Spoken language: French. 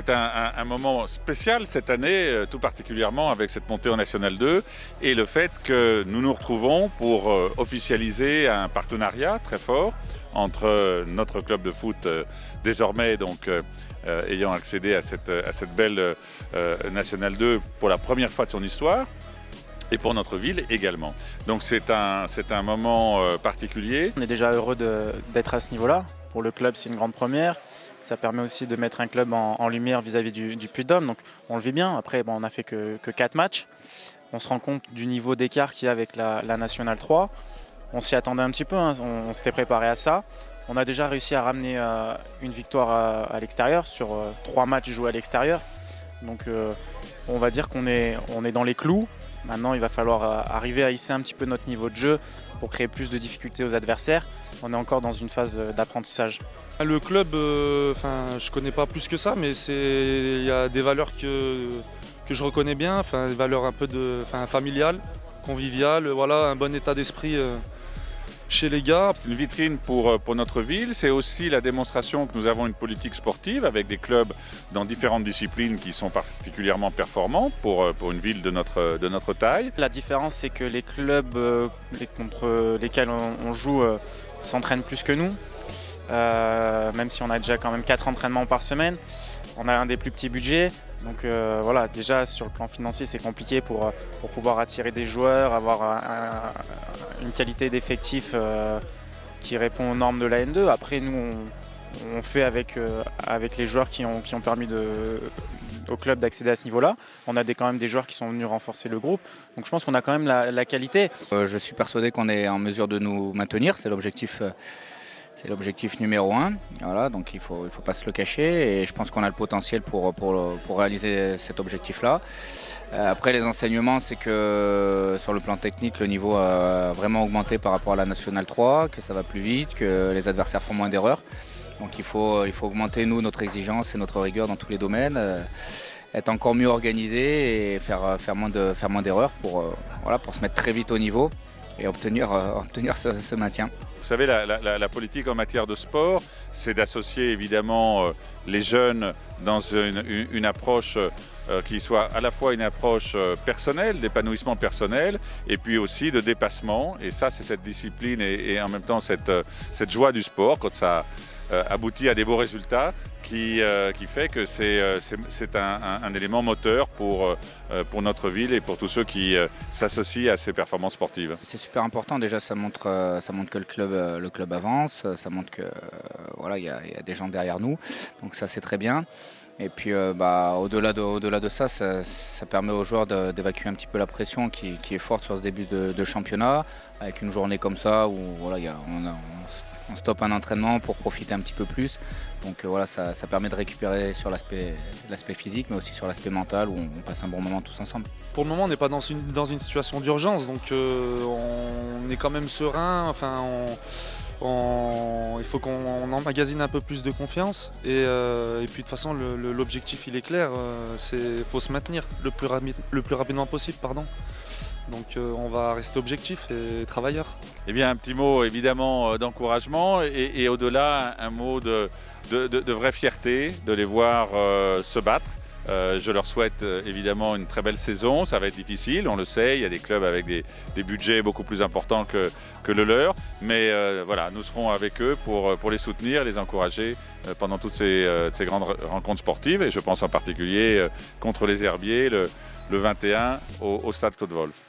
c'est un moment spécial cette année, tout particulièrement avec cette montée en National 2 et le fait que nous nous retrouvons pour officialiser un partenariat très fort entre notre club de foot désormais donc ayant accédé à cette belle National 2 pour la première fois de son histoire et pour notre ville également. Donc c'est un moment particulier. On est déjà heureux d'être à ce niveau-là. Pour le club, c'est une grande première. Ça permet aussi de mettre un club en lumière vis-à-vis du Puy-de-Dôme. Donc on le vit bien. Après, on n'a fait que 4 matchs. On se rend compte du niveau d'écart qu'il y a avec la National 3. On s'y attendait un petit peu, hein. On s'était préparé à ça. On a déjà réussi à ramener une victoire à l'extérieur sur 3 matchs joués à l'extérieur. Donc on va dire qu'on est dans les clous. Maintenant, il va falloir arriver à hisser un petit peu notre niveau de jeu pour créer plus de difficultés aux adversaires. On est encore dans une phase d'apprentissage. Le club, je ne connais pas plus que ça, mais il y a des valeurs que je reconnais bien, des valeurs un peu familiales, conviviales, voilà, un bon état d'esprit chez les gars. C'est une vitrine pour notre ville, c'est aussi la démonstration que nous avons une politique sportive avec des clubs dans différentes disciplines qui sont particulièrement performants pour une ville de notre taille. La différence, c'est que les clubs contre lesquels on joue s'entraînent plus que nous, même si on a déjà quand même 4 entraînements par semaine. On a un des plus petits budgets, donc voilà, déjà sur le plan financier c'est compliqué pour pouvoir attirer des joueurs, avoir une qualité d'effectif qui répond aux normes de la N2. Après nous on fait avec les joueurs qui ont permis au club d'accéder à ce niveau-là. On a quand même des joueurs qui sont venus renforcer le groupe, donc je pense qu'on a quand même la qualité. Je suis persuadé qu'on est en mesure de nous maintenir, c'est l'objectif. C'est l'objectif numéro 1, voilà, donc il faut pas se le cacher et je pense qu'on a le potentiel pour réaliser cet objectif-là. Après les enseignements, c'est que sur le plan technique, le niveau a vraiment augmenté par rapport à la National 3, que ça va plus vite, que les adversaires font moins d'erreurs. Donc il faut augmenter notre exigence et notre rigueur dans tous les domaines, être encore mieux organisé et faire moins d'erreurs pour se mettre très vite au niveau et obtenir ce maintien. Vous savez, la politique en matière de sport, c'est d'associer évidemment les jeunes dans une approche qui soit à la fois une approche personnelle, d'épanouissement personnel, et puis aussi de dépassement. Et ça, c'est cette discipline et en même temps cette joie du sport, quand ça aboutit à des beaux résultats, qui fait que c'est un élément moteur pour notre ville et pour tous ceux qui s'associent à ces performances sportives. C'est super important, déjà ça montre que le club avance, ça montre que voilà, il y a des gens derrière nous, donc ça c'est très bien. Et puis au-delà de ça, ça permet aux joueurs d'évacuer un petit peu la pression qui est forte sur ce début de championnat, avec une journée comme ça où voilà, on stoppe un entraînement pour profiter un petit peu plus. Donc voilà, ça permet de récupérer sur l'aspect physique, mais aussi sur l'aspect mental, où on passe un bon moment tous ensemble. Pour le moment, on n'est pas dans une situation d'urgence, donc on est quand même serein. Il faut qu'on emmagasine un peu plus de confiance. Et puis de toute façon, l'objectif il est clair, faut se maintenir le plus rapidement possible. Donc on va rester objectif et travailleur. Eh bien, un petit mot évidemment d'encouragement et au-delà, un mot de vraie fierté de les voir se battre. Je leur souhaite évidemment une très belle saison. Ça va être difficile, on le sait. Il y a des clubs avec des budgets beaucoup plus importants que le leur. Mais voilà, nous serons avec eux pour les soutenir, les encourager pendant toutes ces grandes rencontres sportives. Et je pense en particulier contre les Herbiers le 21 au Stade Claude Wolff.